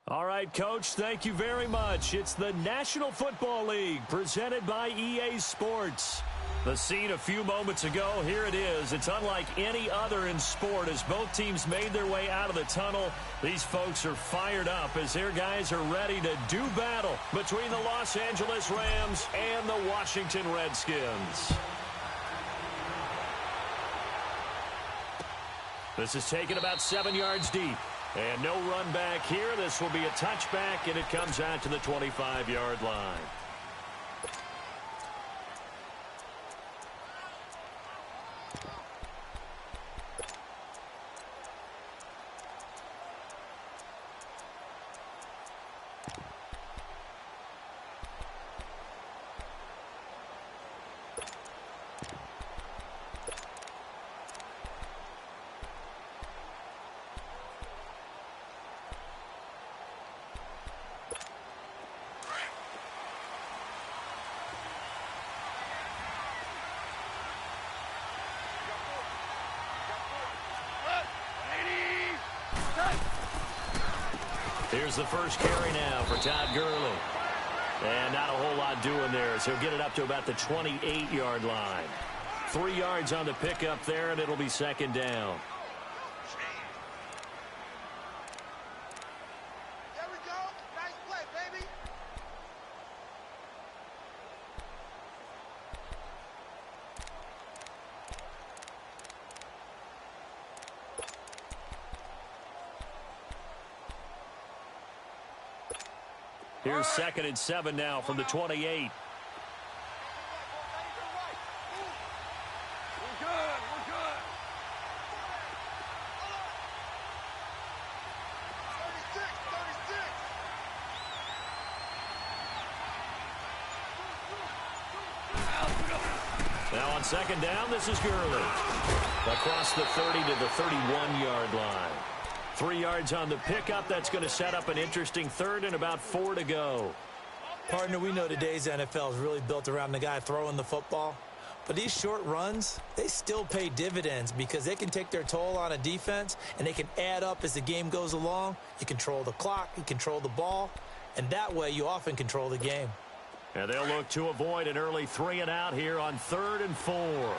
All right, Coach, thank you very much. It's the National Football League presented by EA Sports. The scene a few moments ago, here it is. It's unlike any other in sport as both teams made their way out of the tunnel. These folks are fired up as their guys are ready to do battle between the Los Angeles Rams and the Washington Redskins. This is taken about 7 yards deep. And no run back here. This will be a touchback, and it comes out to the 25-yard line. Here's the first carry now for Todd Gurley. And not a whole lot doing there as he'll get it up to about the 28-yard line. 3 yards on the pickup there, and it'll be second down. There we go. Nice play, baby. Here's 2nd and 7 now from the 28. We're good. We're good. 36. Now on second down, this is Gurley. Across the 30 to the 31-yard line. 3 yards on the pickup. That's going to set up an interesting third and about 4 to go. Partner, we know today's NFL is really built around the guy throwing the football. But these short runs, they still pay dividends because they can take their toll on a defense and they can add up as the game goes along. You control the clock, you control the ball, and that way you often control the game. And they'll look to avoid an early 3 and out here on 3rd and 4.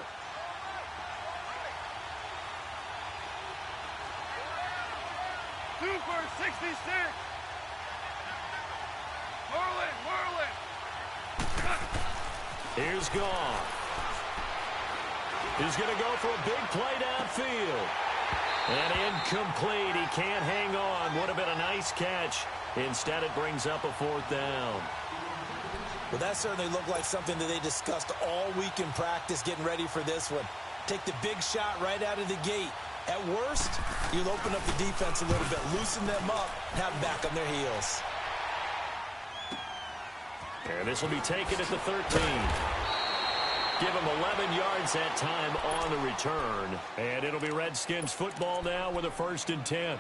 Super 66. Whirling. Here's Gone. He's going to go for a big play downfield. And incomplete. He can't hang on. Would have been a nice catch. Instead, it brings up a 4th down. Well, that certainly looked like something that they discussed all week in practice getting ready for this one. Take the big shot right out of the gate. At worst, you'll open up the defense a little bit, loosen them up, and have them back on their heels. And this will be taken at the 13. Give him 11 yards that time on the return. And it'll be Redskins football now with a 1st and 10.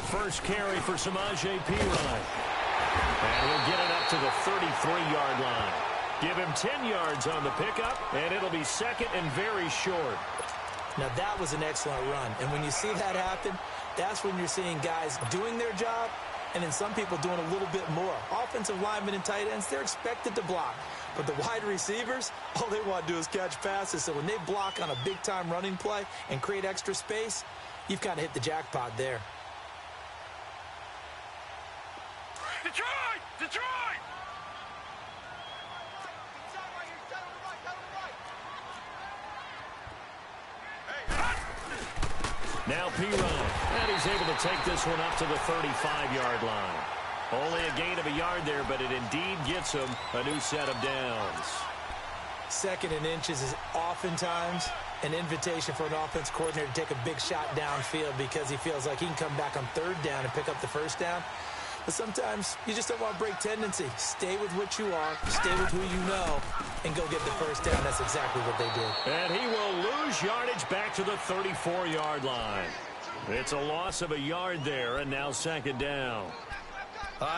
First carry for Samaje Perine. And he'll get it up to the 33-yard line. Give him 10 yards on the pickup, and it'll be 2nd and very short. Now, that was an excellent run. And when you see that happen, that's when you're seeing guys doing their job and then some people doing a little bit more. Offensive linemen and tight ends, they're expected to block. But the wide receivers, all they want to do is catch passes. So when they block on a big-time running play and create extra space, you've kind of hit the jackpot there. Detroit! Now Perine, and he's able to take this one up to the 35-yard line. Only a gain of a yard there, but it indeed gets him a new set of downs. 2nd and inches is oftentimes an invitation for an offense coordinator to take a big shot downfield because he feels like he can come back on 3rd down and pick up the 1st down. But sometimes you just don't want to break tendency. Stay with what you are, stay with who you know, and go get the first down. That's exactly what they did. And he will lose yardage back to the 34-yard line. It's a loss of a yard there, and now second down.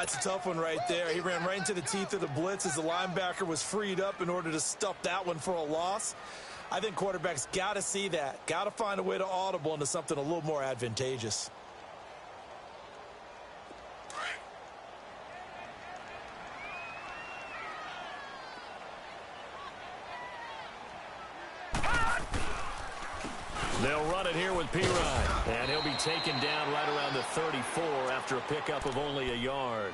It's a tough one right there. He ran right into the teeth of the blitz as the linebacker was freed up in order to stuff that one for a loss. I think quarterbacks got to see that. Got to find a way to audible into something a little more advantageous. They'll run it here with P-Ryan, and he'll be taken down right around the 34 after a pickup of only a yard.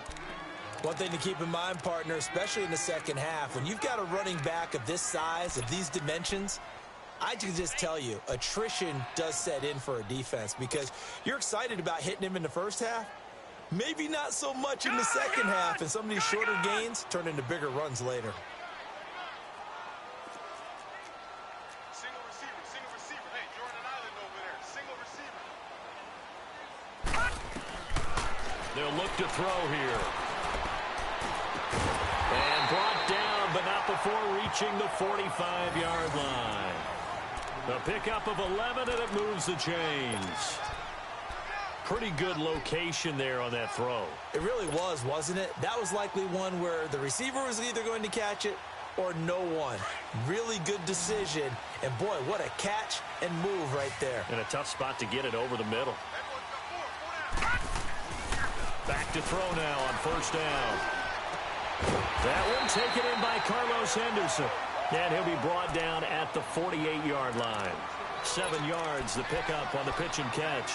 One thing to keep in mind, partner, especially in the second half, when you've got a running back of this size, of these dimensions, I can just tell you, attrition does set in for a defense because you're excited about hitting him in the first half, maybe not so much in the second half, and some of these shorter gains turn into bigger runs later. They'll look to throw here. And brought down, but not before reaching the 45-yard line. The pickup of 11, and it moves the chains. Pretty good location there on that throw. It really was, wasn't it? That was likely one where the receiver was either going to catch it or no one. Really good decision. And, boy, what a catch and move right there. And a tough spot to get it over the middle. Back to throw now on first down. That one taken in by Carlos Henderson. And he'll be brought down at the 48-yard line. 7 yards, the pickup on the pitch and catch.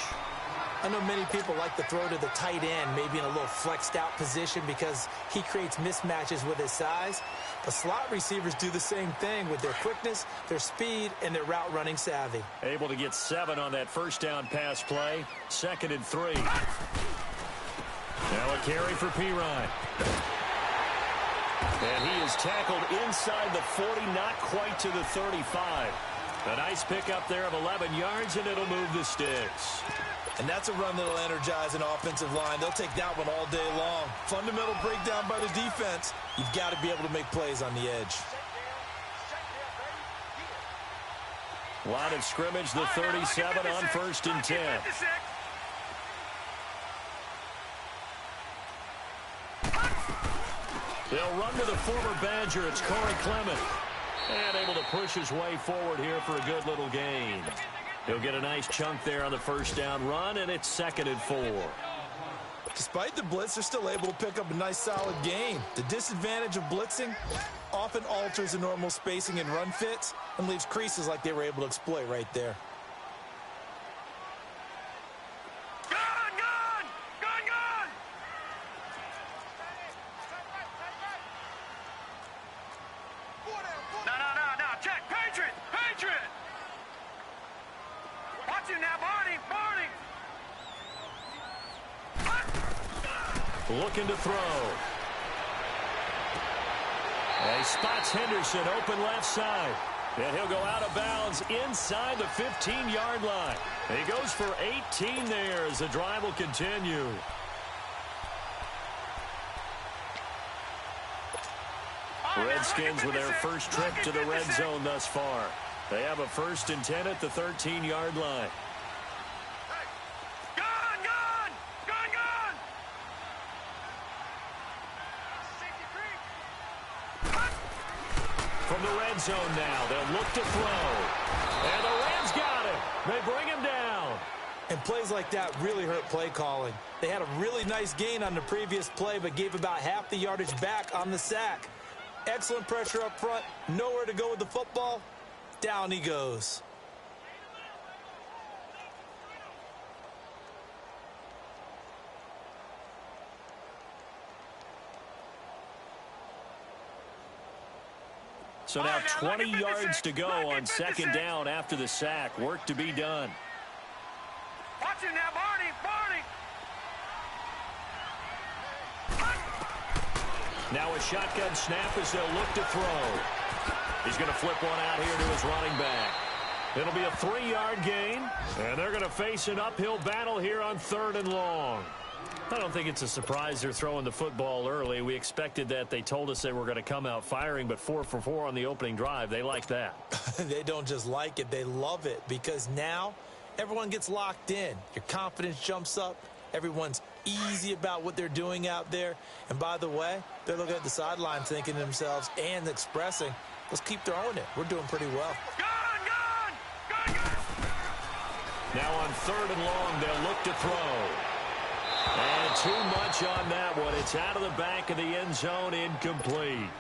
I know many people like to throw to the tight end, maybe in a little flexed out position because he creates mismatches with his size. But slot receivers do the same thing with their quickness, their speed, and their route running savvy. Able to get 7 on that first down pass play. 2nd and 3. Now a carry for P-Ryan. And he is tackled inside the 40, not quite to the 35. A nice pickup there of 11 yards, and it'll move the sticks. And that's a run that'll energize an offensive line. They'll take that one all day long. Fundamental breakdown by the defense. You've got to be able to make plays on the edge. Line of scrimmage, the 37 on 1st and 10. They'll run with a former Badger. It's Corey Clement. And able to push his way forward here for a good little gain. He'll get a nice chunk there on the first down run, and it's 2nd and 4. Despite the blitz, they're still able to pick up a nice solid gain. The disadvantage of blitzing often alters the normal spacing and run fits and leaves creases like they were able to exploit right there. Looking to throw. And he spots Henderson open left side. And he'll go out of bounds inside the 15-yard line. And he goes for 18 there as the drive will continue. Redskins with their first trip to the red zone thus far. They have a 1st and 10 at the 13-yard line. From the red zone now, they'll look to throw. And the Rams got him. They bring him down. And plays like that really hurt play calling. They had a really nice gain on the previous play, but gave about half the yardage back on the sack. Excellent pressure up front. Nowhere to go with the football. Down he goes. So now 20 yards to go on 2nd down after the sack. Work to be done. Watch it now, Barney. Now a shotgun snap as they'll look to throw. He's going to flip one out here to his running back. It'll be a 3-yard gain, and they're going to face an uphill battle here on 3rd and long. I don't think it's a surprise they're throwing the football early. We expected that. They told us they were going to come out firing, but 4 for 4 on the opening drive. They like that. They don't just like it, they love it, because now everyone gets locked in. Your confidence jumps up. Everyone's easy about what they're doing out there. And by the way, they're looking at the sideline thinking to themselves and expressing, let's keep throwing it. We're doing pretty well. Gone! Now on 3rd and long, they'll look to throw. And too much on that one. It's out of the back of the end zone, incomplete.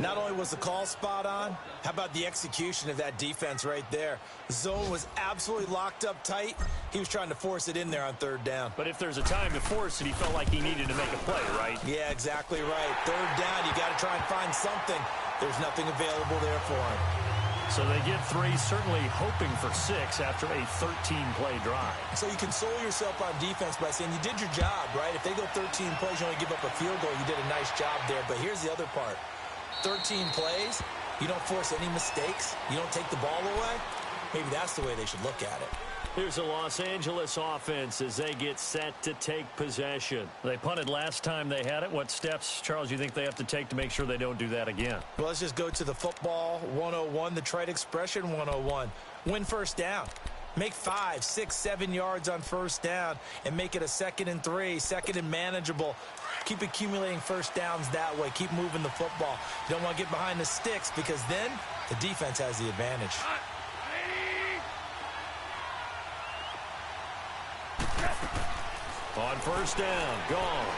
Not only was the call spot on, how about the execution of that defense right there? The zone was absolutely locked up tight. He was trying to force it in there on 3rd down. But if there's a time to force it, he felt like he needed to make a play, right? Yeah, exactly right. 3rd down, you got to try and find something. There's nothing available there for him. So they get 3, certainly hoping for 6 after a 13-play drive. So you console yourself on defense by saying you did your job, right? If they go 13 plays, you only give up a field goal, you did a nice job there. But here's the other part. 13 plays, you don't force any mistakes, you don't take the ball away. Maybe that's the way they should look at it. Here's the Los Angeles offense as they get set to take possession. They punted last time they had it. What steps, Charles, you think they have to take to make sure they don't do that again? Well, let's just go to the football 101, the trite expression 101. Win 1st down. Make 5, 6, 7 yards on 1st down and make it a 2nd and 3, 2nd and manageable. Keep accumulating 1st downs that way. Keep moving the football. You don't want to get behind the sticks because then the defense has the advantage. On 1st down, gone.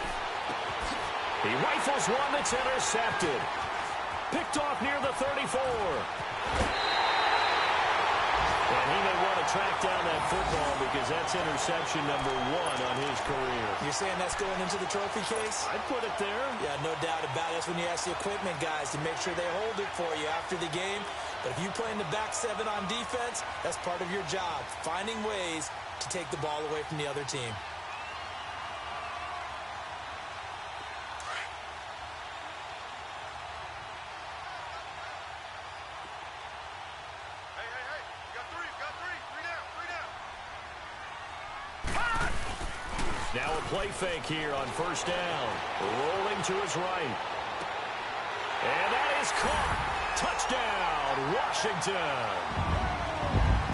He rifles one that's intercepted. Picked off near the 34. And he may want to track down that football because that's interception number 1 on his career. You're saying that's going into the trophy case? I'd put it there. Yeah, no doubt about it. That's when you ask the equipment guys to make sure they hold it for you after the game. But if you play in the back 7 on defense, that's part of your job, finding ways to take the ball away from the other team. Now a play fake here on 1st down. Rolling to his right. And that is caught. Touchdown, Washington.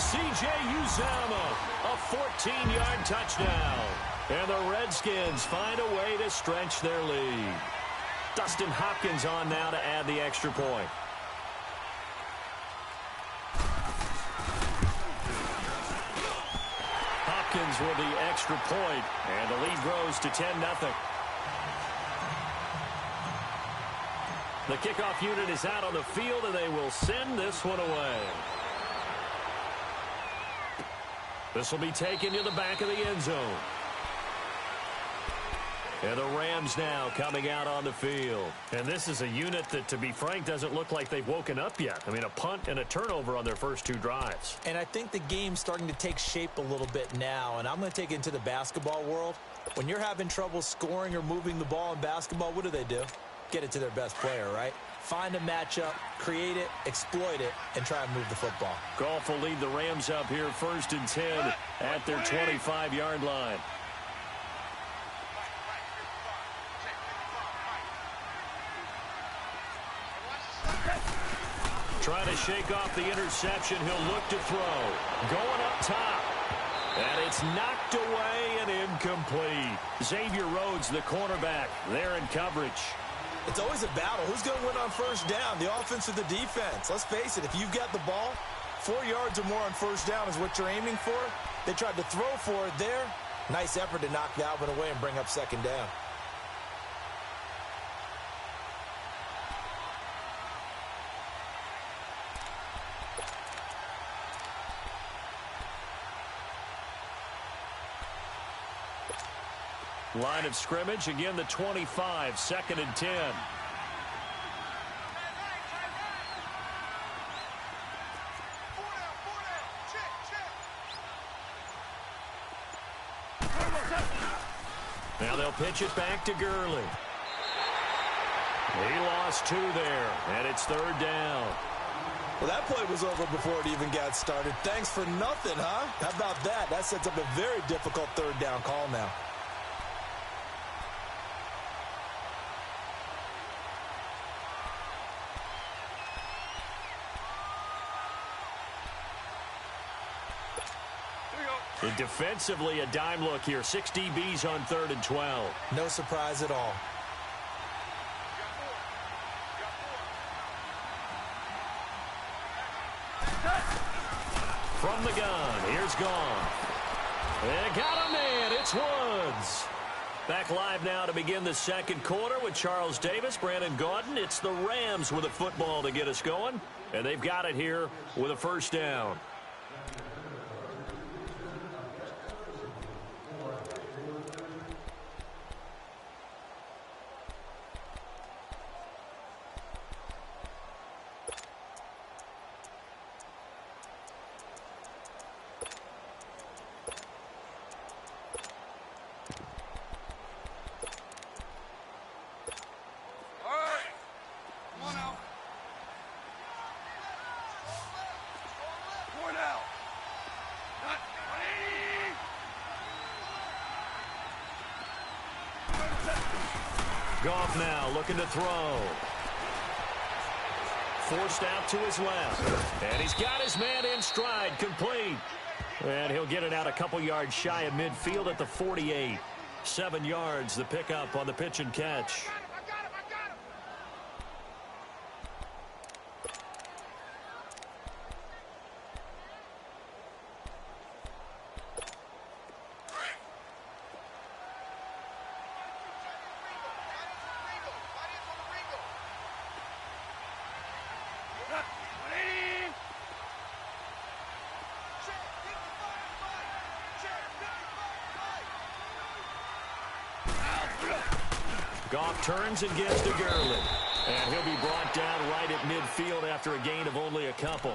CGIML19, a 14-yard touchdown. And the Redskins find a way to stretch their lead. Dustin Hopkins on now to add the extra point. Hopkins with the extra point, and the lead grows to 10-0. The kickoff unit is out on the field, and they will send this one away. This will be taken to the back of the end zone. And the Rams now coming out on the field. And this is a unit that, to be frank, doesn't look like they've woken up yet. I mean, a punt and a turnover on their first 2 drives. And I think the game's starting to take shape a little bit now. And I'm going to take it into the basketball world. When you're having trouble scoring or moving the ball in basketball, what do? Get it to their best player, right? Find a matchup, create it, exploit it, and try and move the football. Goff will lead the Rams up here 1st and 10 at their 25-yard line. Trying to shake off the interception. He'll look to throw. Going up top. And it's knocked away and incomplete. Xavier Rhodes, the cornerback, there in coverage. It's always a battle. Who's going to win on 1st down, the offense or the defense? Let's face it, if you've got the ball, 4 yards or more on 1st down is what you're aiming for. They tried to throw for it there. Nice effort to knock that one away and bring up 2nd down. Line of scrimmage, again the 25, 2nd and 10. Now they'll pitch it back to Gurley. He lost 2 there, and it's 3rd down. Well, that play was over before it even got started. Thanks for nothing, huh? How about that? That sets up a very difficult 3rd down call now. And defensively, a dime look here. 6 DBs on 3rd and 12. No surprise at all. From the gun, here's Gone. They got a man. It's Woods. Back live now to begin the second quarter with Charles Davis, Brandon Gaudin. It's the Rams with a football to get us going, and they've got it here with a first down. Goff now looking to throw. Forced out to his left. And he's got his man in stride, complete. And he'll get it out a couple yards shy of midfield at the 48. 7 yards, the pickup on the pitch and catch. Goff turns and gives to Gurley. And he'll be brought down right at midfield after a gain of only a couple.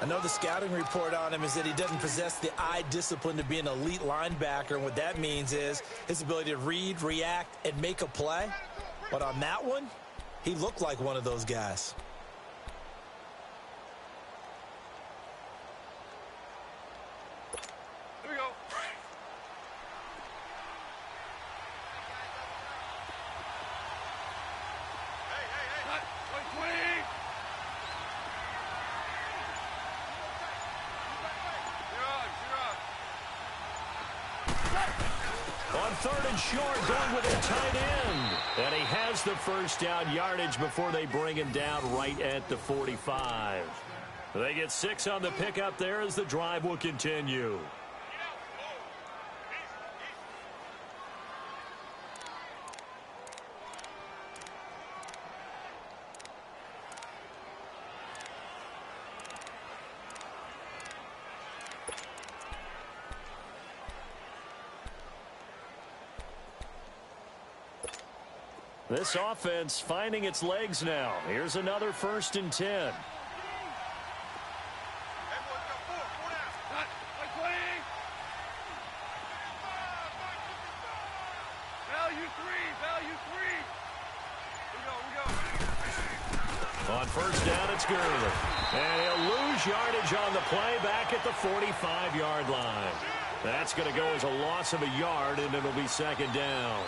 I know the scouting report on him is that he doesn't possess the eye discipline to be an elite linebacker. And what that means is his ability to read, react, and make a play. But on that one, he looked like one of those guys. On 3rd and short, going with a tight end. And he has the first down yardage before they bring him down right at the 45. They get 6 on the pickup there as the drive will continue. This offense finding its legs now. Here's another 1st and 10. On 1st down, it's Gurley. And he'll lose yardage on the play back at the 45-yard line. That's going to go as a loss of a yard, and it'll be 2nd down.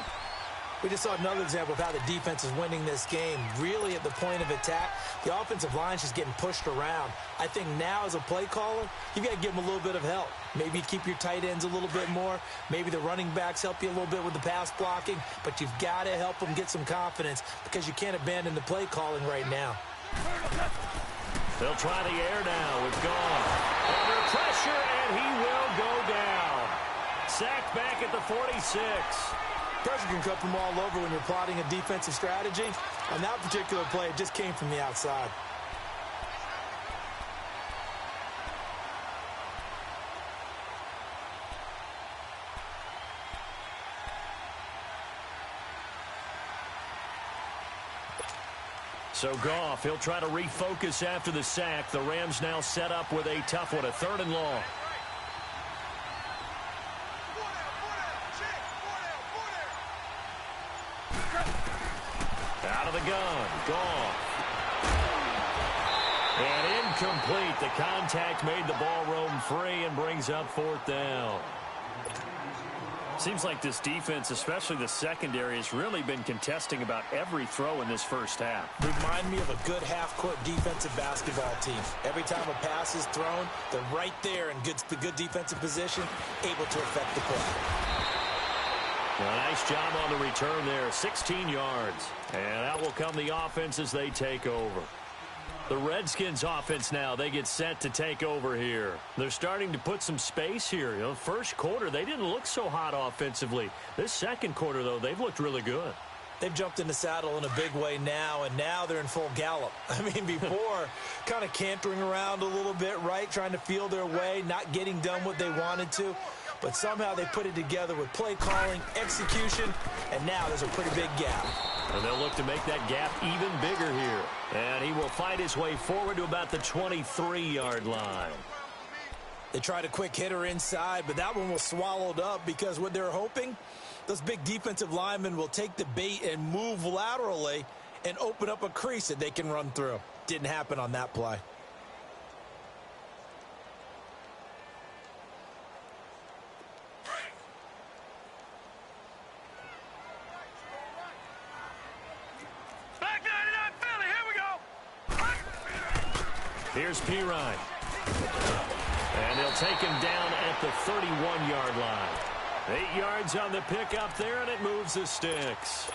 We just saw another example of how the defense is winning this game. Really at the point of attack, the offensive line is just getting pushed around. I think now as a play caller, you've got to give them a little bit of help. Maybe keep your tight ends a little bit more. Maybe the running backs help you a little bit with the pass blocking. But you've got to help them get some confidence because you can't abandon the play calling right now. They'll try the air now with Goff. Under pressure, and he will go down. Sacked back at the 46. Pressure can come from all over when you're plotting a defensive strategy. On that particular play, it just came from the outside. So Goff, he'll try to refocus after the sack. The Rams now set up with a tough one, a 3rd and long. Out of the gun, Goff. And incomplete. The contact made the ball roam free and brings up 4th down. Seems like this defense, especially the secondary, has really been contesting about every throw in this first half. Remind me of a good half-court defensive basketball team. Every time a pass is thrown, they're right there in good defensive position, able to affect the play. A nice job on the return there, 16 yards. And out will come the offense as they take over. The Redskins offense now, they get set to take over here. They're starting to put some space here. First quarter, they didn't look so hot offensively. This second quarter, though, they've looked really good. They've jumped in the saddle in a big way now, and now they're in full gallop. I mean, before, kind of cantering around a little bit, right, trying to feel their way, not getting done what they wanted to. But somehow they put it together with play calling, execution, and now there's a pretty big gap. And they'll look to make that gap even bigger here. And he will fight his way forward to about the 23-yard line. They tried a quick hitter inside, but that one was swallowed up because what they're hoping, those big defensive linemen will take the bait and move laterally and open up a crease that they can run through. Didn't happen on that play. Here's Pirine. And they'll take him down at the 31-yard line. 8 yards on the pickup there, and it moves the sticks.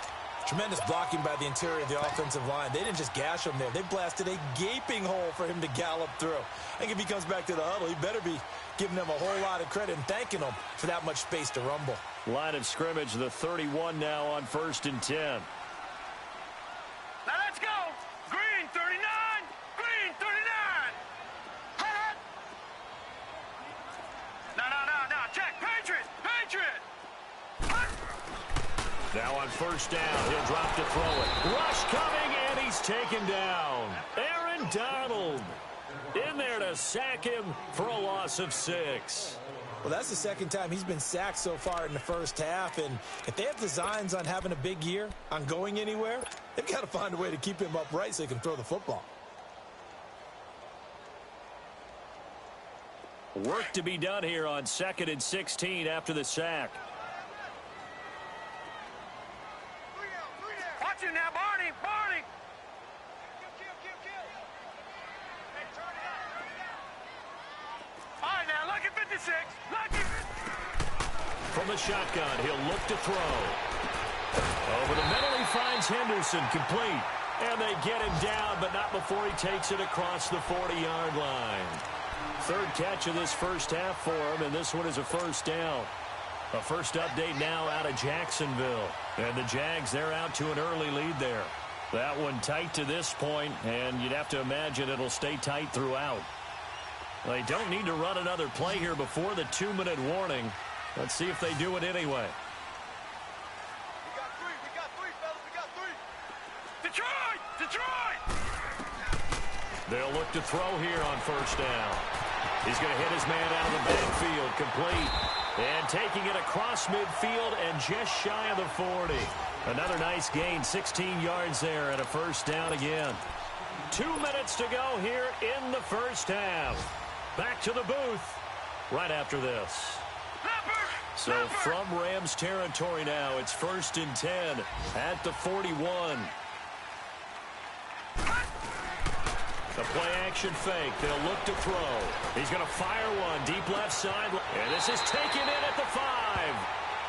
Tremendous blocking by the interior of the offensive line. They didn't just gash him there. They blasted a gaping hole for him to gallop through. I think if he comes back to the huddle, he better be giving them a whole lot of credit and thanking them for that much space to rumble. Line of scrimmage, the 31 now on 1st and 10. Now let's go. Green 39. Green 39. Hut. No. Check. Patriot. Hut. Now on 1st down, he'll drop to throw it. Rush coming, and he's taken down. Aaron Donald in there to sack him for a loss of 6. Well, that's the second time he's been sacked so far in the first half, and if they have designs on having a big year, on going anywhere, they've got to find a way to keep him upright so he can throw the football. Work to be done here on 2nd and 16 after the sack. Watch it now, Barney. All right, now, look at 56. From the shotgun, he'll look to throw. Over the middle, he finds Henderson, complete. And they get him down, but not before he takes it across the 40-yard line. 3rd catch of this first half for him, and this one is a 1st down. A first update now out of Jacksonville. And the Jags, they're out to an early lead there. That one tight to this point, and you'd have to imagine it'll stay tight throughout. They don't need to run another play here before the 2-minute warning. Let's see if they do it anyway. We got three, fellas. We got three. Detroit! They'll look to throw here on 1st down. He's going to hit his man out of the backfield, complete. And taking it across midfield and just shy of the 40. Another nice gain, 16 yards there and a 1st down again. 2 minutes to go here in the first half. Back to the booth right after this. So from Rams territory now, it's 1st and 10 at the 41. The play-action fake. They'll look to throw. He's going to fire one deep left side. And this is taken in at the 5.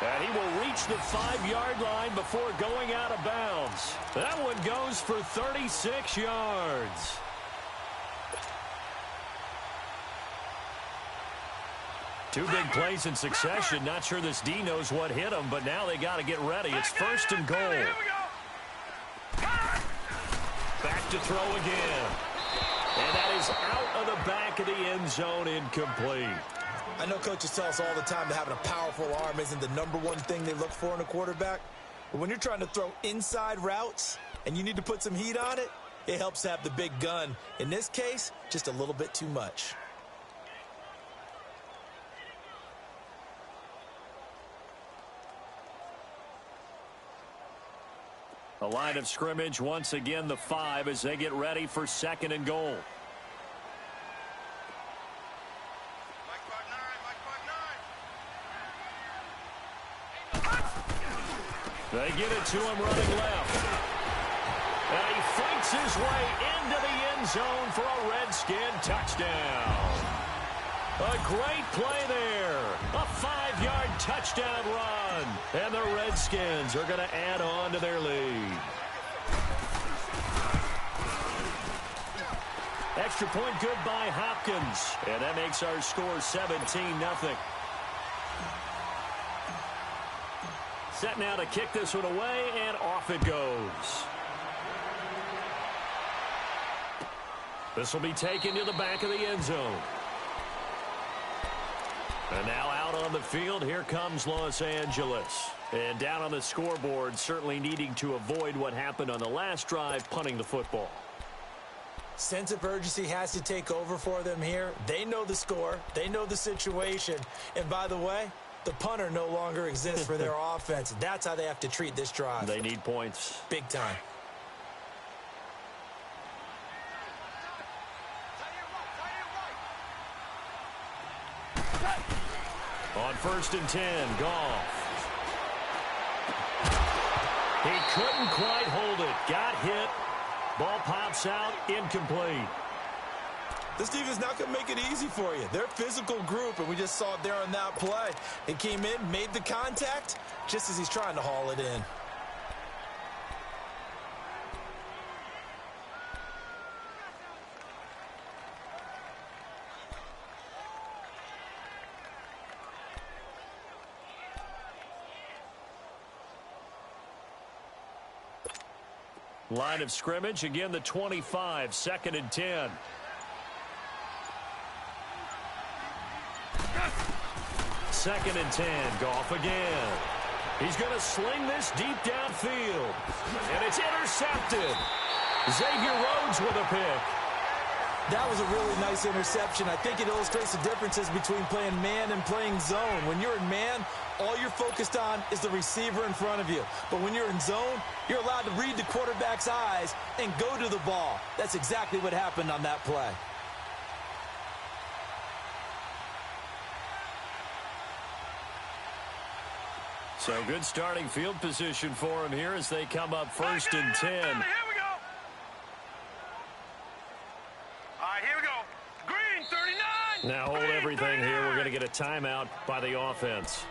And he will reach the 5-yard line before going out of bounds. That one goes for 36 yards. Two big plays in succession. Not sure this D knows what hit him, but now they got to get ready. It's 1st and goal. Back to throw again. And that is out of the back of the end zone, incomplete. I know coaches tell us all the time that having a powerful arm isn't the #1 thing they look for in a quarterback. But when you're trying to throw inside routes and you need to put some heat on it, it helps to have the big gun. In this case, just a little bit too much. The line of scrimmage, once again, the 5 as they get ready for 2nd and goal. They get it to him running left. And he fights his way into the end zone for a Redskin touchdown. A great play there. A 5-yard touchdown run. And the Redskins are going to add on to their lead. Extra point good by Hopkins. And that makes our score 17-0. Set now to kick this one away, and off it goes. This will be taken to the back of the end zone. And now out on the field, here comes Los Angeles. And down on the scoreboard, certainly needing to avoid what happened on the last drive, punting the football. Sense of urgency has to take over for them here. They know the score. They know the situation. And by the way, the punter no longer exists for their offense. That's how they have to treat this drive. They need points. Big time. On 1st and 10, Goff. He couldn't quite hold it. Got hit. Ball pops out, incomplete. This defense not going to make it easy for you. They're a physical group, and we just saw it there on that play. He came in, made the contact, just as he's trying to haul it in. Line of scrimmage, again the 25, 2nd and 10. Second and 10, Goff again. He's going to sling this deep downfield. And it's intercepted. Xavier Rhodes with a pick. That was a really nice interception. I think it illustrates the differences between playing man and playing zone. When you're in man, all you're focused on is the receiver in front of you. But when you're in zone, you're allowed to read the quarterback's eyes and go to the ball. That's exactly what happened on that play. So good starting field position for him here as they come up 1st and 10. Here we go. All right, here we go. Green, 39. Now hold everything here. We're going to get a timeout by the offense,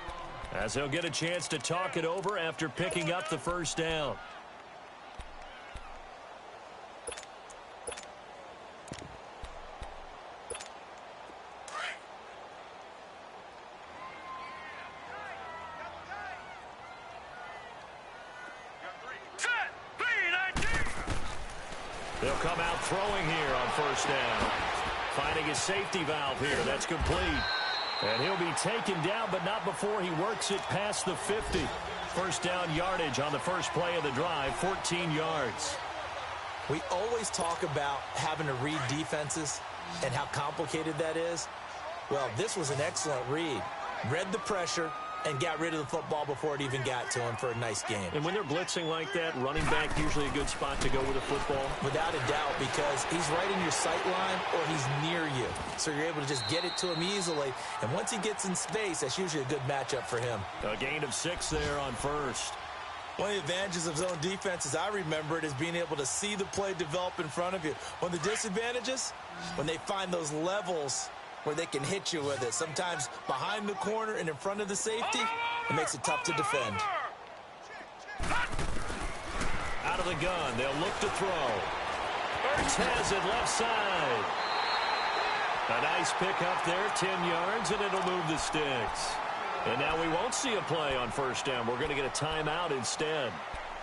as he'll get a chance to talk it over after picking up the first down. They'll come out throwing here on 1st down. Finding his safety valve here. That's complete. And he'll be taken down, but not before he works it past the 50. 1st down yardage on the first play of the drive, 14 yards. We always talk about having to read defenses and how complicated that is. Well, this was an excellent read. Read the pressure and got rid of the football before it even got to him for a nice game. And when they're blitzing like that, running back usually a good spot to go with a football? Without a doubt, because he's right in your sight line or he's near you. So you're able to just get it to him easily. And once he gets in space, that's usually a good matchup for him. A gain of 6 there on 1st. One of the advantages of zone defense, as I remember it, is being able to see the play develop in front of you. One of the disadvantages, when they find those levels where they can hit you with it. Sometimes behind the corner and in front of the safety, it makes it tough to defend. Out of the gun, they'll look to throw. Ertz has it left side. A nice pick up there, 10 yards, and it'll move the sticks. And now we won't see a play on 1st down. We're going to get a timeout instead,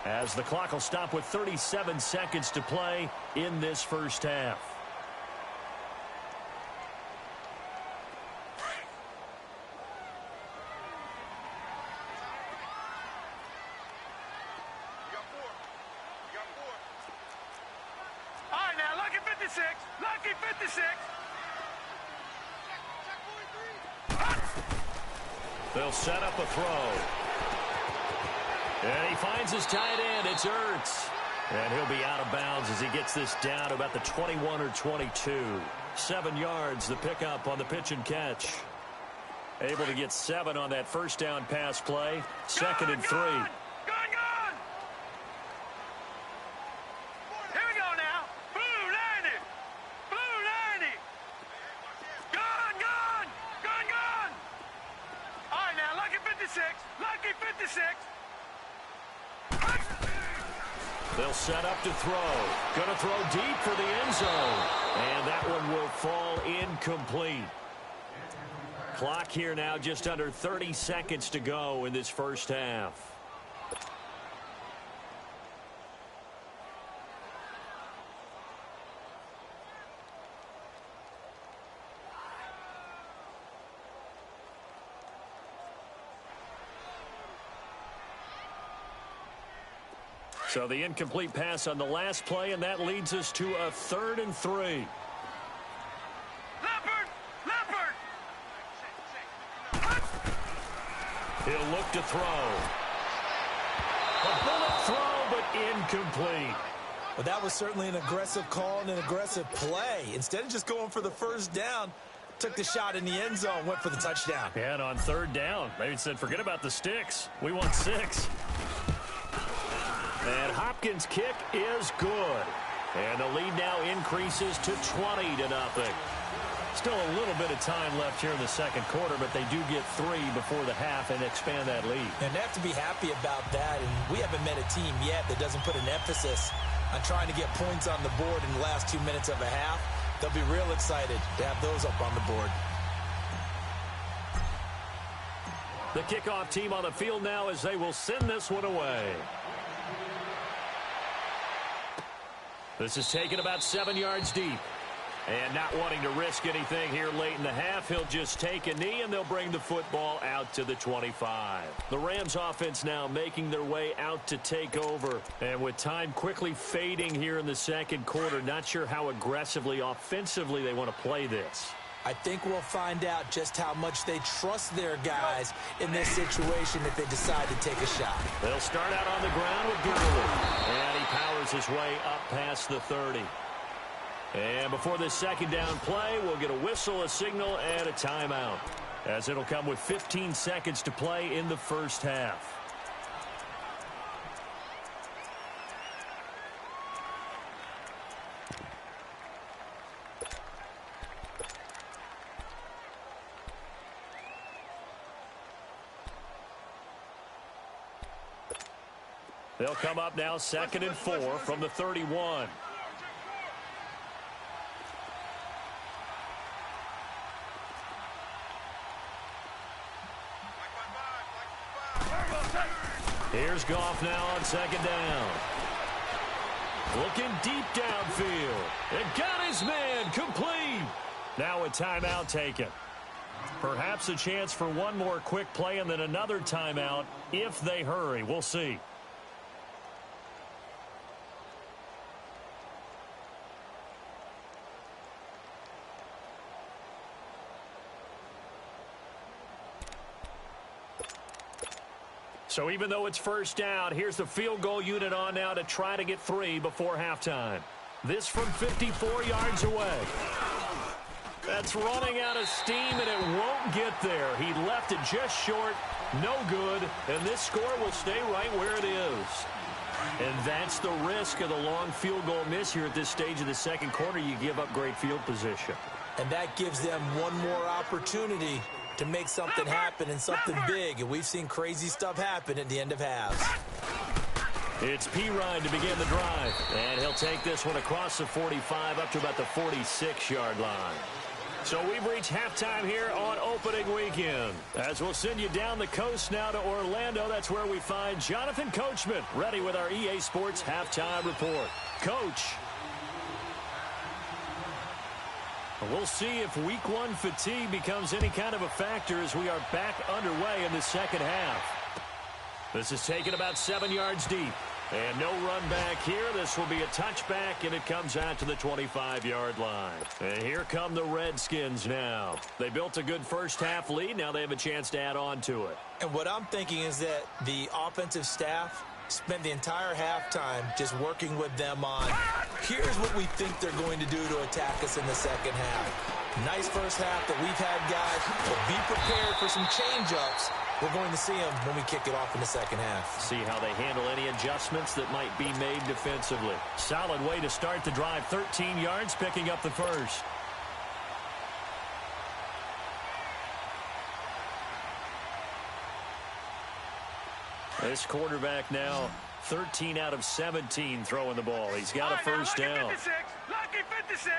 as the clock will stop with 37 seconds to play in this first half. Lucky 56. They'll set up a throw. And he finds his tight end. It's Ertz. And he'll be out of bounds as he gets this down to about the 21 or 22. 7 yards, the pickup on the pitch and catch. Able to get 7 on that 1st down pass play. 2nd and 3. Gun! Monkey 56. They'll set up to throw. Going to throw deep for the end zone. And that one will fall incomplete. Clock here now, just under 30 seconds to go in this first half. So the incomplete pass on the last play, and that leads us to a 3rd and 3. Leopard! He'll look to throw. A bullet throw, but incomplete. Well, that was certainly an aggressive call and an aggressive play. Instead of just going for the first down, took the shot in the end zone, went for the touchdown. And on 3rd down, maybe said, forget about the sticks. We want 6. And Hopkins' kick is good. And the lead now increases to 20-0. Still a little bit of time left here in the second quarter, but they do get 3 before the half and expand that lead. And they have to be happy about that. And we haven't met a team yet that doesn't put an emphasis on trying to get points on the board in the last 2 minutes of a half. They'll be real excited to have those up on the board. The kickoff team on the field now as they will send this one away. This is taken about 7 yards deep. And not wanting to risk anything here late in the half, he'll just take a knee, and they'll bring the football out to the 25. The Rams offense now making their way out to take over. And with time quickly fading here in the second quarter, not sure how aggressively, offensively they want to play this. I think we'll find out just how much they trust their guys in this situation if they decide to take a shot. They'll start out on the ground with Gurley. And he powers his way up past the 30. And before this second down play, we'll get a whistle, a signal, and a timeout, as it'll come with 15 seconds to play in the first half. They'll come up now 2nd and 4 from the 31. Here's Goff now on 2nd down. Looking deep downfield. And got his man complete. Now a timeout taken. Perhaps a chance for one more quick play and then another timeout if they hurry. We'll see. So even though it's first down, here's the field goal unit on now to try to get 3 before halftime. This from 54 yards away. That's running out of steam, and it won't get there. He left it just short, no good, and this score will stay right where it is. And that's the risk of the long field goal miss here at this stage of the second quarter. You give up great field position. And that gives them one more opportunity to make something happen and something big. And we've seen crazy stuff happen at the end of halves. It's P-Ryan to begin the drive. And he'll take this one across the 45 up to about the 46-yard line. So we've reached halftime here on opening weekend. As we'll send you down the coast now to Orlando, that's where we find Jonathan Coachman ready with our EA Sports halftime report. Coach. We'll see if week one fatigue becomes any kind of a factor as we are back underway in the second half. This is taken about 7 yards deep. And no run back here. This will be a touchback, and it comes out to the 25-yard line. And here come the Redskins now. They built a good first-half lead. Now they have a chance to add on to it. And what I'm thinking is that the offensive staff spent the entire halftime just working with them on, here's what we think they're going to do to attack us in the second half. Nice first half that we've had, guys, but be prepared for some change-ups. We're going to see them when we kick it off in the second half. See how they handle any adjustments that might be made defensively. Solid way to start the drive. 13 yards, picking up the first. This quarterback now 13 out of 17 throwing the ball. He's got a first down. Lucky 56.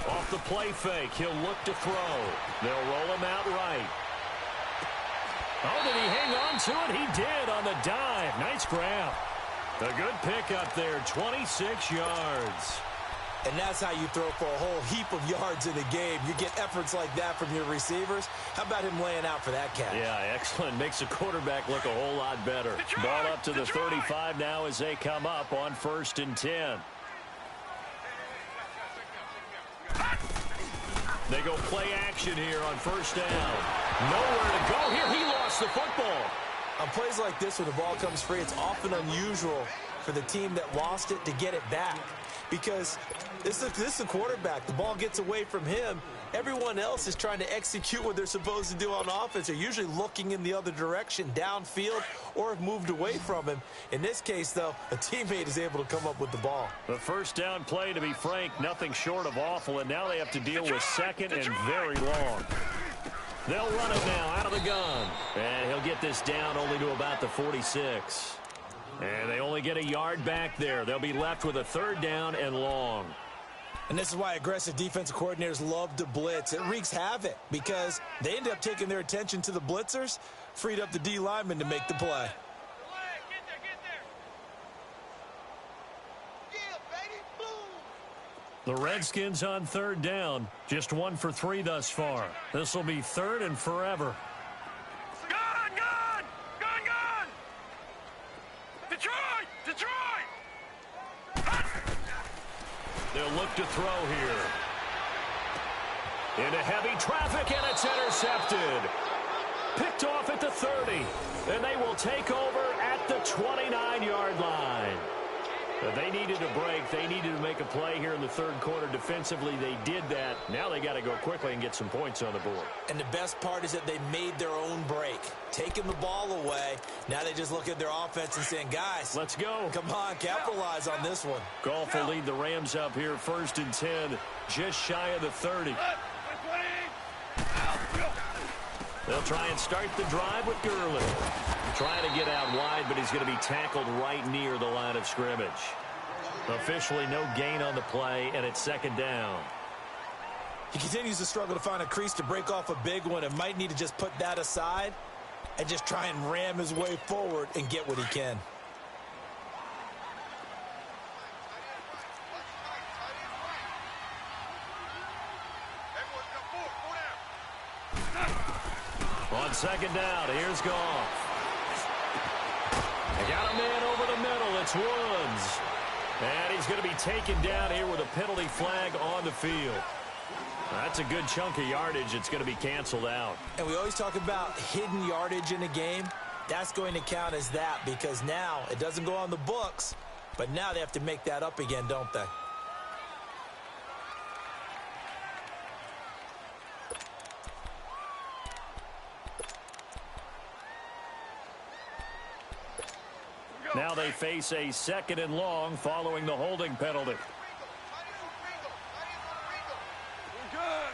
Off the play fake, he'll look to throw. They'll roll him out right. Oh, did he hang on to it? He did on the dive. Nice grab. A good pickup there, 26 yards. And that's how you throw for a whole heap of yards in a game. You get efforts like that from your receivers. How about him laying out for that catch? Yeah, excellent. Makes the quarterback look a whole lot better. Ball up to the 35 now as they come up on 1st and 10. They go play action here on 1st down. Nowhere to go here. He lost the football. On plays like this where the ball comes free, it's often unusual for the team that lost it to get it back. Because this is a quarterback. The ball gets away from him. Everyone else is trying to execute what they're supposed to do on offense. They're usually looking in the other direction, downfield, or have moved away from him. In this case, though, a teammate is able to come up with the ball. The first down play, to be frank, nothing short of awful, and now they have to deal with 2nd and very long. They'll run it now out of the gun. And he'll get this down only to about the 46. And they only get a yard back there. They'll be left with a 3rd down and long. And this is why aggressive defensive coordinators love to blitz. It wreaks havoc because they end up taking their attention to the blitzers, freed up the D lineman to make the play. The Redskins on 3rd down. Just 1 for 3 thus far. This will be 3rd and forever. Gun! Detroit! They'll look to throw here. Into heavy traffic, and it's intercepted. Picked off at the 30. And they will take over at the 29-yard line. They needed a break. They needed to make a play here in the 3rd quarter. Defensively, they did that. Now they got to go quickly and get some points on the board. And the best part is that they made their own break. Taking the ball away. Now they just look at their offense and saying, guys, let's go. Come on, capitalize on this one. Goff will lead the Rams up here 1st and 10, just shy of the 30. They'll try and start the drive with Gurley. Trying to get out wide, but he's going to be tackled right near the line of scrimmage. Officially no gain on the play, and it's 2nd down. He continues to struggle to find a crease to break off a big one and might need to just put that aside and just try and ram his way forward and get what he can. On 2nd down, here's Goff. They got a man over the middle. It's Woods. And he's going to be taken down here with a penalty flag on the field. That's a good chunk of yardage. It's going to be canceled out. And we always talk about hidden yardage in a game. That's going to count as that because now it doesn't go on the books, but now they have to make that up again, don't they? Now they face a 2nd and long following the holding penalty. We're good.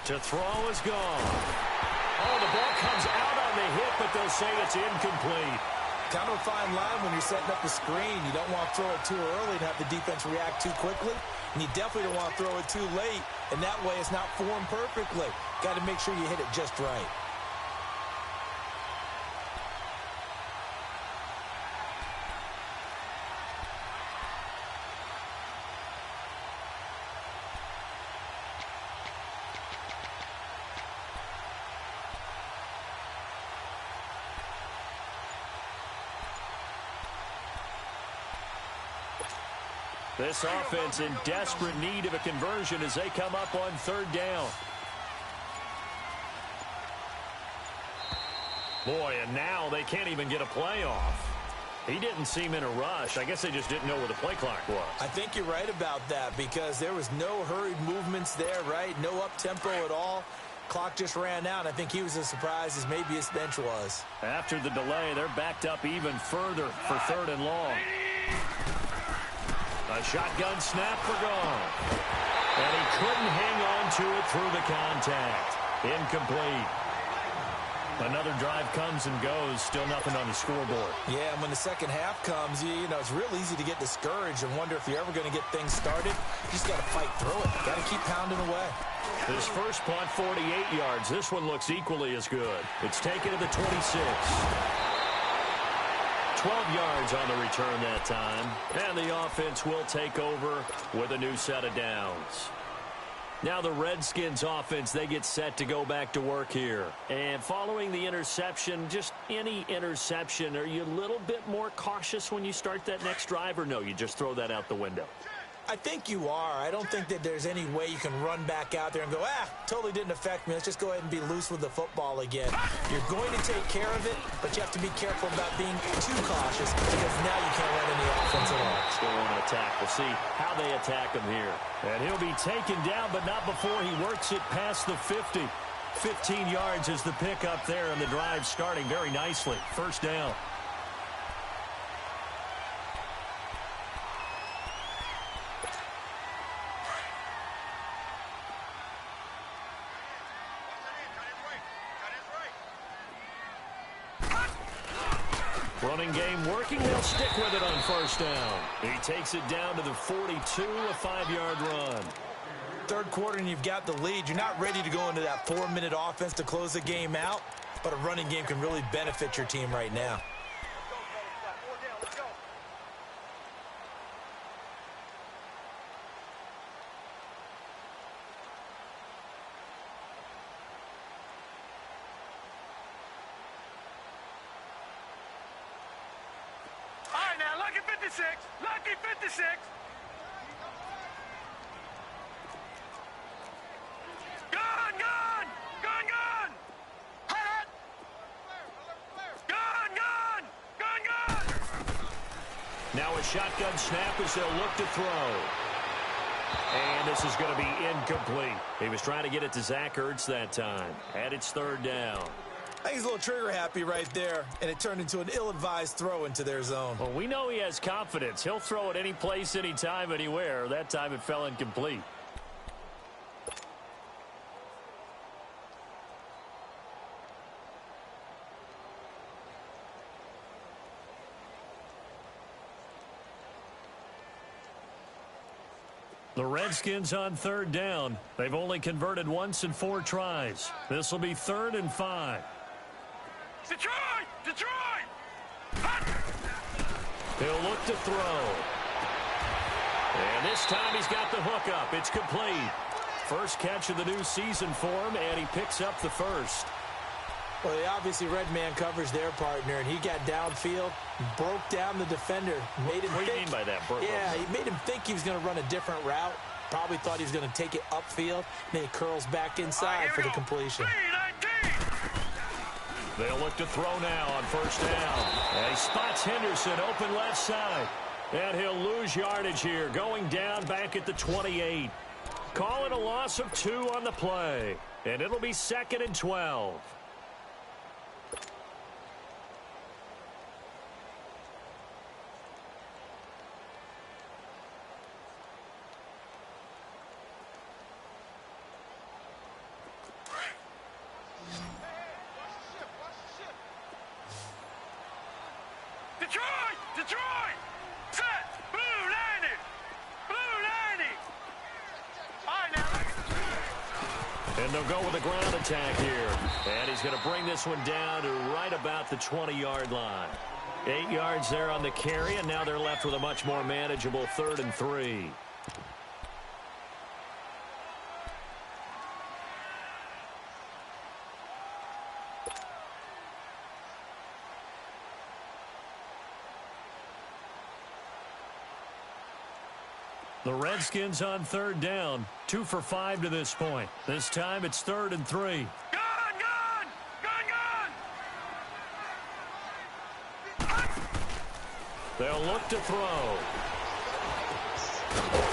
To throw is gone. Oh, the ball comes out on the hit, but they'll say it's incomplete. Kind of a fine line when you're setting up a screen. You don't want to throw it too early and have the defense react too quickly. And you definitely don't want to throw it too late. And that way it's not formed perfectly. Got to make sure you hit it just right. This offense in desperate need of a conversion as they come up on 3rd down. Boy, and now they can't even get a play off. He didn't seem in a rush. I guess they just didn't know where the play clock was. I think you're right about that because there was no hurried movements there, right? No up-tempo at all. clock just ran out. I think he was as surprised as maybe his bench was. After the delay, they're backed up even further for 3rd and long. A shotgun snap for gone. And he couldn't hang on to it through the contact. Incomplete. Another drive comes and goes. Still nothing on the scoreboard. Yeah, and when the second half comes, you know, it's real easy to get discouraged and wonder if you're ever going to get things started. You just got to fight through it. Got to keep pounding away. His first punt, 48 yards. This one looks equally as good. It's taken to the 26. 12 yards on the return that time. And the offense will take over with a new set of downs. Now the Redskins offense, they get set to go back to work here. And following the interception, just any interception, are you a little bit more cautious when you start that next drive, or no, you just throw that out the window? I think you are. I don't think that there's any way you can run back out there and go, totally didn't affect me. Let's just go ahead and be loose with the football again. You're going to take care of it, but you have to be careful about being too cautious because now you can't run any offense at all. Still want to attack. We'll see how they attack him here. And he'll be taken down, but not before he works it past the 50. 15 yards is the pickup there, and the drive starting very nicely. First down. Running game working. They'll stick with it on first down. He takes it down to the 42, a 5-yard run. Third quarter and you've got the lead. You're not ready to go into that 4-minute offense to close the game out, but a running game can really benefit your team right now. Lucky 56. Gone. Hot. Gone. Now a shotgun snap as they'll look to throw. And this is going to be incomplete. He was trying to get it to Zach Ertz that time. And it's 3rd down. I think he's a little trigger happy right there, and it turned into an ill-advised throw into their zone. Well, we know he has confidence. He'll throw it any place, anytime, anywhere. That time it fell incomplete. The Redskins on 3rd down. They've only converted once in 4 tries. This will be 3rd and 5. Detroit! He'll look to throw. And this time he's got the hook up. It's complete. First catch of the new season for him, and he picks up the first. Well, they obviously red man coverage their partner, and he got downfield, broke down the defender. Made him what do you mean by that? Yeah, he made him think he was going to run a different route. Probably thought he was going to take it upfield. Then he curls back inside for the completion. They'll look to throw now on first down. And he spots Henderson open left side. And he'll lose yardage here, going down back at the 28. Call it a loss of 2 on the play. And it'll be 2nd and 12. Detroit! Set! Blue 90! Blue 90! All right, now. And they'll go with a ground attack here. And he's going to bring this one down to right about the 20-yard line. 8 yards there on the carry, and now they're left with a much more manageable 3rd and 3. The Redskins on 3rd down. 2 for 5 to this point. This time it's 3rd and 3. They'll look to throw.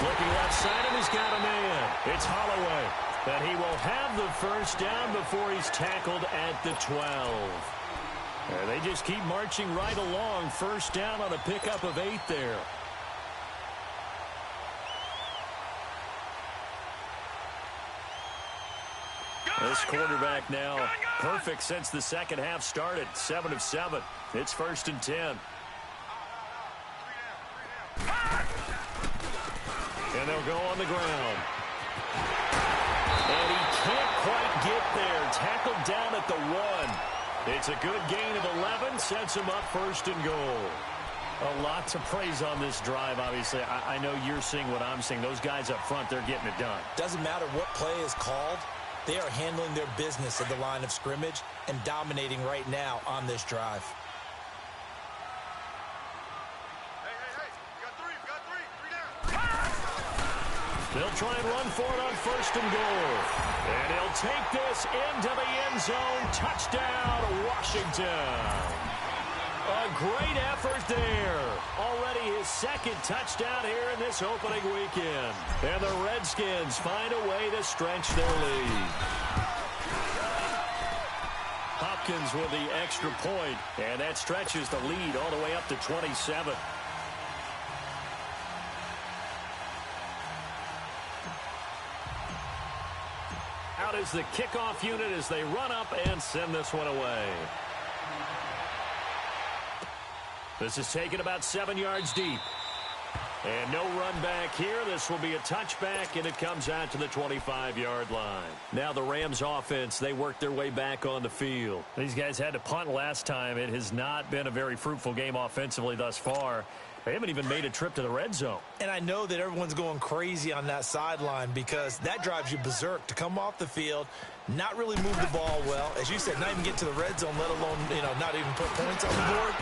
Looking left side, and he's got a man. It's Holloway. And he will have the first down before he's tackled at the 12. And they just keep marching right along. First down on a pickup of 8 there. This quarterback now perfect since the second half started. 7 of 7. It's 1st and 10. And they'll go on the ground. And he can't quite get there. Tackled down at the 1. It's a good gain of 11. Sets him up 1st and goal. A lot to praise on this drive, obviously. I know you're seeing what I'm seeing. Those guys up front, they're getting it done. Doesn't matter what play is called. They are handling their business at the line of scrimmage and dominating right now on this drive. Hey, you got three down. They'll try and run for it on 1st and goal. And he'll take this into the end zone. Touchdown, Washington. A great effort there. Already his 2nd touchdown here in this opening weekend. And the Redskins find a way to stretch their lead. Hopkins with the extra point, and that stretches the lead all the way up to 27. Out is the kickoff unit as they run up and send this one away. This is taken about 7 yards deep. And no run back here. This will be a touchback, and it comes out to the 25-yard line. Now the Rams offense, they work their way back on the field. These guys had to punt last time. It has not been a very fruitful game offensively thus far. They haven't even made a trip to the red zone. And I know that everyone's going crazy on that sideline because that drives you berserk to come off the field, not really move the ball well. As you said, not even get to the red zone, let alone, not even put points on the board.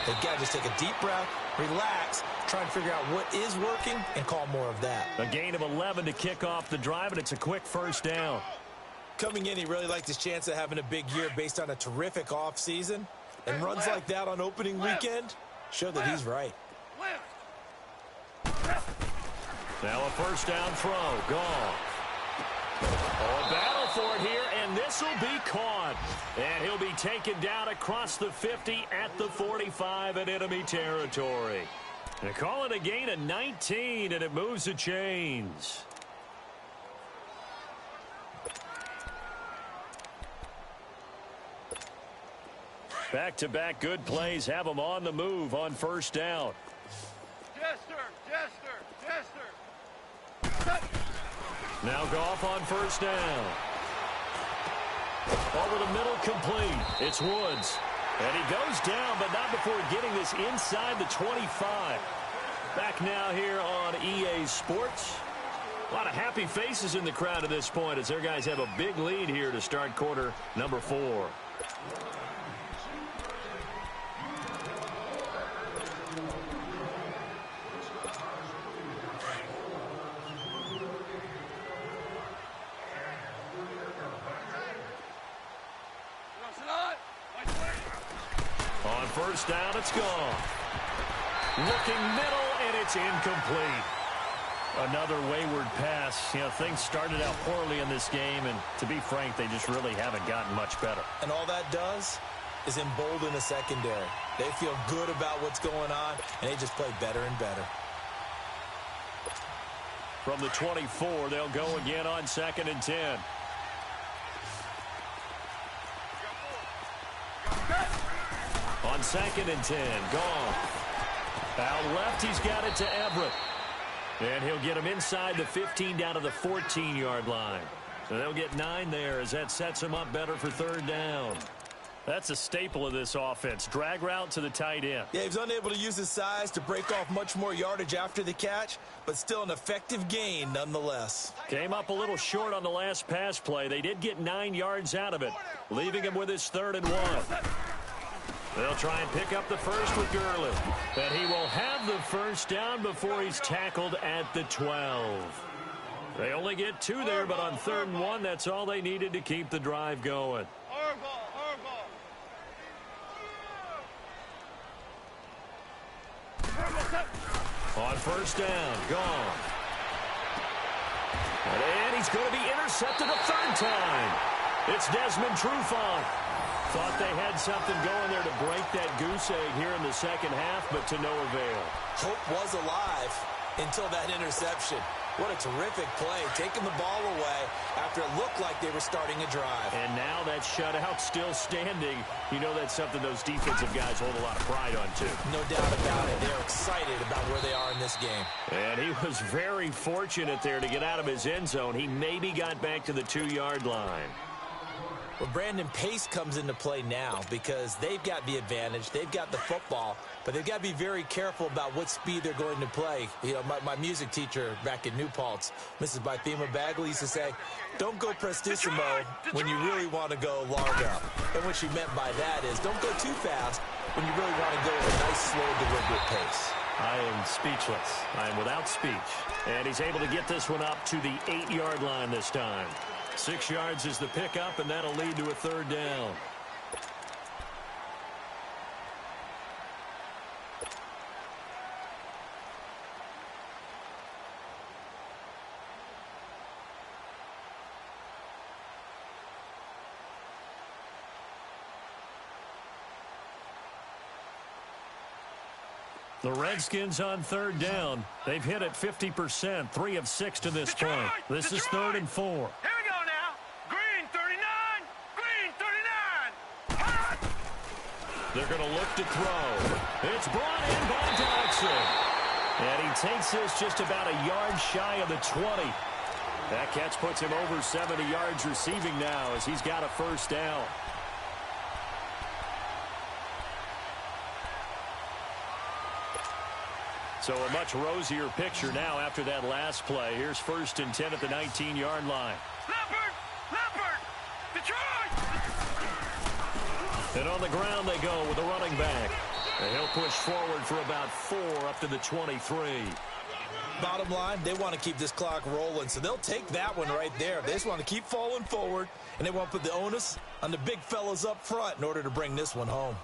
They've got to just take a deep breath, relax, try and figure out what is working and call more of that. A gain of 11 to kick off the drive, and it's a quick first down. Coming in, he really liked his chance of having a big year based on a terrific offseason. And runs like that on opening weekend show that he's right. Now a first down throw. Gone. A battle for it here, and this will be caught. And he'll be taken down across the 50 at the 45 in enemy territory. They call it a gain of 19, and it moves the chains. Back-to-back good plays have them on the move on first down. Jester. Now Goff on first down. Over the middle, complete. It's Woods. And he goes down, but not before getting this inside the 25. Back now here on EA Sports. A lot of happy faces in the crowd at this point as their guys have a big lead here to start quarter number 4. On first down, it's gone. Looking middle, and it's incomplete. Another wayward pass. Things started out poorly in this game, and to be frank, they just really haven't gotten much better. And all that does is embolden the secondary. They feel good about what's going on, and they just play better and better. From the 24, they'll go again on 2nd and 10. On 2nd and 10, gone. Out left, he's got it to Everett. And he'll get him inside the 15 down to the 14-yard line. So they'll get 9 there as that sets him up better for 3rd down. That's a staple of this offense. Drag route to the tight end. Yeah, he was unable to use his size to break off much more yardage after the catch, but still an effective gain nonetheless. Came up a little short on the last pass play. They did get 9 yards out of it, leaving him with his 3rd and 1. They'll try and pick up the first with Gurley. But he will have the first down before he's tackled at the 12. They only get 2 there, but on 3rd and 1, that's all they needed to keep the drive going. On first down, gone. And he he's going to be intercepted a third time. It's Desmond Trufant. Thought they had something going there to break that goose egg here in the second half, but to no avail. Hope was alive until that interception. What a terrific play, taking the ball away after it looked like they were starting a drive. And now that shutout still standing. You know that's something those defensive guys hold a lot of pride on, too. No doubt about it. They're excited about where they are in this game. And he was very fortunate there to get out of his end zone. He maybe got back to the 2-yard line. Well, Brandon, pace comes into play now because they've got the advantage. They've got the football, but they've got to be very careful about what speed they're going to play. You know, my music teacher back in New Paltz, Mrs. Bythema Bagley, used to say, don't go prestissimo when you really want to go largo. And what she meant by that is don't go too fast when you really want to go at a nice, slow, deliberate pace. I am speechless. I am without speech. And he's able to get this one up to the 8-yard line this time. 6 yards is the pickup, and that'll lead to a third down. The Redskins on third down. They've hit it 50%, 3 of 6 to this point. This is 3rd and 4. Here we go now. Green 39. Green 39. They're going to look to throw. It's brought in by Dodson. And he takes this just about a yard shy of the 20. That catch puts him over 70 yards receiving now as he's got a first down. So a much rosier picture now after that last play. Here's 1st and 10 at the 19-yard line. Leopard, Detroit. And on the ground they go with the running back. And he'll push forward for about 4 up to the 23. Bottom line, they want to keep this clock rolling, so they'll take that one right there. They just want to keep falling forward, and they want to put the onus on the big fellas up front in order to bring this one home.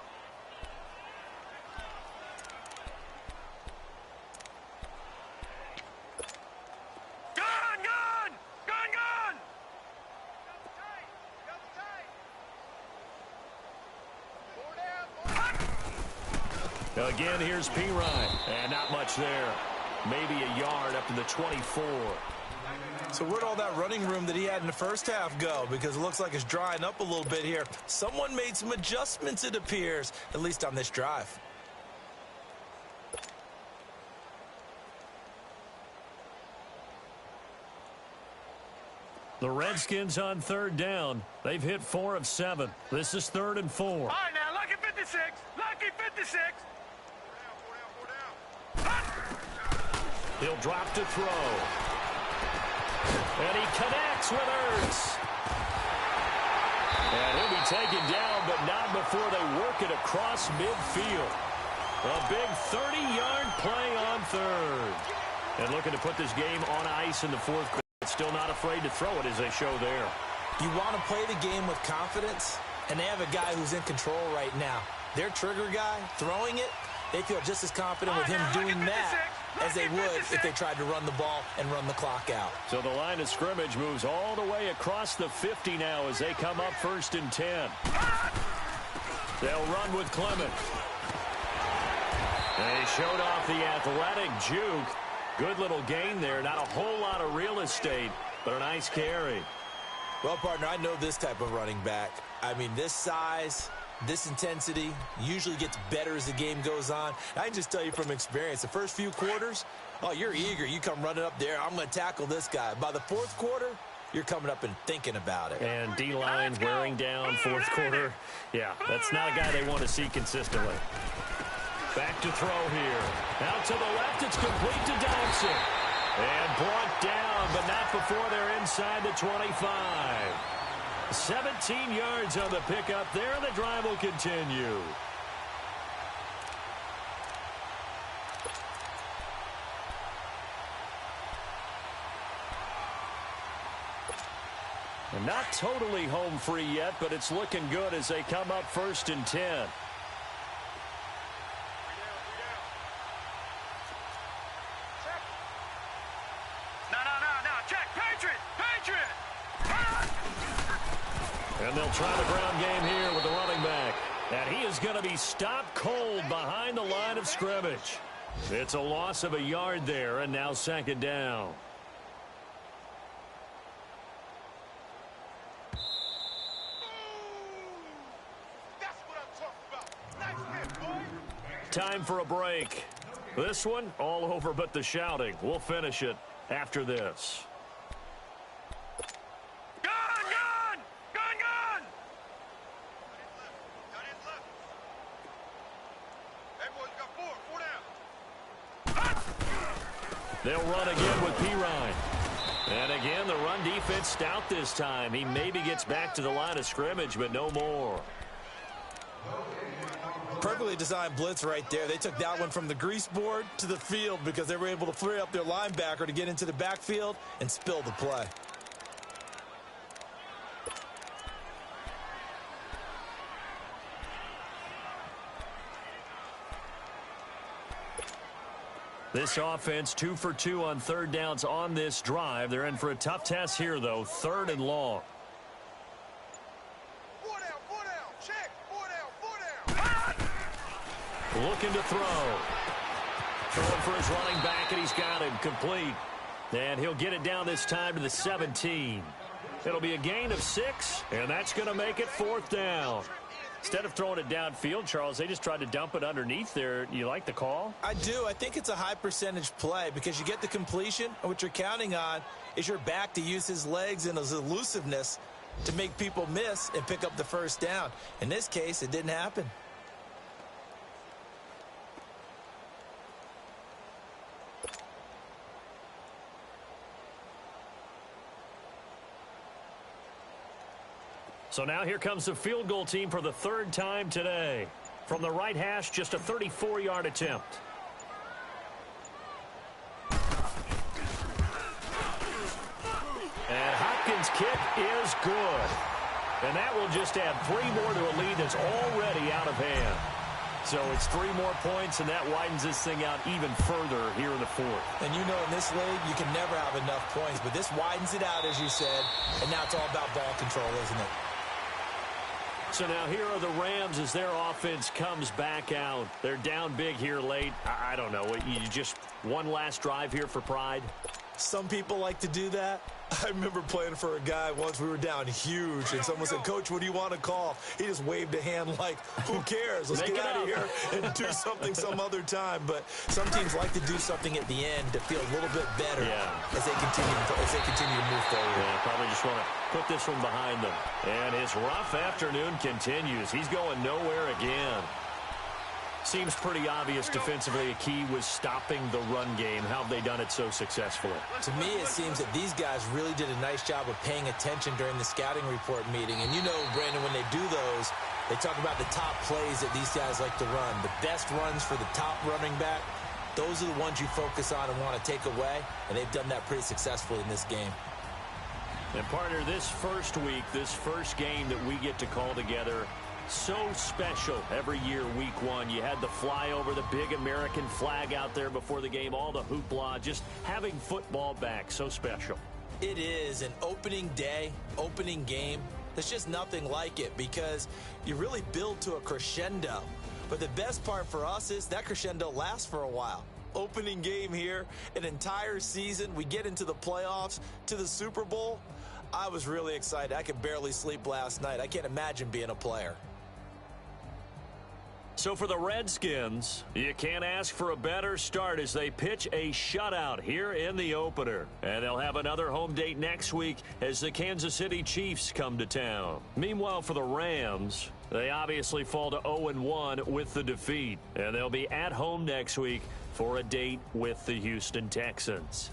Again, here's P-Ryan. And not much there. Maybe a yard up to the 24. So where'd all that running room that he had in the first half go? Because it looks like it's drying up a little bit here. Someone made some adjustments, it appears, at least on this drive. The Redskins on third down. They've hit 4 of 7. This is 3rd and 4. All right, now, lucky 56. Lucky 56. He'll drop to throw. And he connects with Ertz. And he'll be taken down, but not before they work it across midfield. A big 30-yard play on third. And looking to put this game on ice in the 4th quarter. Still not afraid to throw it as they show there. You want to play the game with confidence, and they have a guy who's in control right now. Their trigger guy, throwing it, they feel just as confident with him doing that as they would if they tried to run the ball and run the clock out. So the line of scrimmage moves all the way across the 50 now as they come up 1st and 10. They'll run with Clement. They showed off the athletic juke. Good little gain there. Not a whole lot of real estate, but a nice carry. Well, partner, I know this type of running back. I mean, this size, this intensity usually gets better as the game goes on. I can just tell you from experience, the first few quarters, oh, you're eager. You come running up there. I'm going to tackle this guy. By the 4th quarter, you're coming up and thinking about it. And D-line wearing down 4th quarter. Yeah, that's not a guy they want to see consistently. Back to throw here. Out to the left, it's complete to Dodson. And brought down, but not before they're inside the 25. 17 yards on the pickup there, and the drive will continue. And not totally home free yet, but it's looking good as they come up 1st and 10. No. Check. Patriot. And they'll try the ground game here with the running back. And he is going to be stopped cold behind the line of scrimmage. It's a loss of a yard there, and now second down. Time for a break. This one, all over but the shouting. We'll finish it after this. They'll run again with Pirine. And again, the run defense stout this time. He maybe gets back to the line of scrimmage, but no more. Perfectly designed blitz right there. They took that one from the grease board to the field because they were able to free up their linebacker to get into the backfield and spill the play. This offense 2 for 2 on third downs on this drive. They're in for a tough test here, though. 3rd and long. Looking to throw. Throwing for his running back, and he's got him complete. And he'll get it down this time to the 17. It'll be a gain of 6, and that's going to make it 4th down. Instead of throwing it downfield, Charles, they just tried to dump it underneath there. You like the call? I do. I think it's a high percentage play because you get the completion, and what you're counting on is your back to use his legs and his elusiveness to make people miss and pick up the first down. In this case, it didn't happen. So now here comes the field goal team for the 3rd time today. From the right hash, just a 34-yard attempt. And Hopkins' kick is good. And that will just add 3 more to a lead that's already out of hand. So it's 3 more points, and that widens this thing out even further here in the 4th. And you know, in this league, you can never have enough points, but this widens it out, as you said, and now it's all about ball control, isn't it? So now here are the Rams as their offense comes back out. They're down big here late. I don't know. You just one last drive here for pride? Some people like to do that. I remember playing for a guy once. We were down huge, and someone said, "Coach, what do you want to call?" He just waved a hand like, who cares? Let's get out of here and do something some other time. But some teams like to do something at the end to feel a little bit better as they continue to move forward. Yeah, probably just want to put this one behind them. And his rough afternoon continues. He's going nowhere again. Seems pretty obvious defensively a key was stopping the run game. How have they done it so successfully? To me, it seems that these guys really did a nice job of paying attention during the scouting report meeting. And you know, Brandon, when they do those, they talk about the top plays that these guys like to run. The best runs for the top running back, those are the ones you focus on and want to take away. And they've done that pretty successfully in this game. And partner, this first week, this first game that we get to call together, so special every year, week 1. You had the flyover, the big American flag out there before the game, all the hoopla, just having football back, so special. It is an opening day, opening game. There's just nothing like it because you really build to a crescendo. But the best part for us is that crescendo lasts for a while. Opening game here, an entire season. We get into the playoffs, to the Super Bowl. I was really excited. I could barely sleep last night. I can't imagine being a player. So for the Redskins, you can't ask for a better start as they pitch a shutout here in the opener. And they'll have another home date next week as the Kansas City Chiefs come to town. Meanwhile, for the Rams, they obviously fall to 0-1 with the defeat. And they'll be at home next week for a date with the Houston Texans.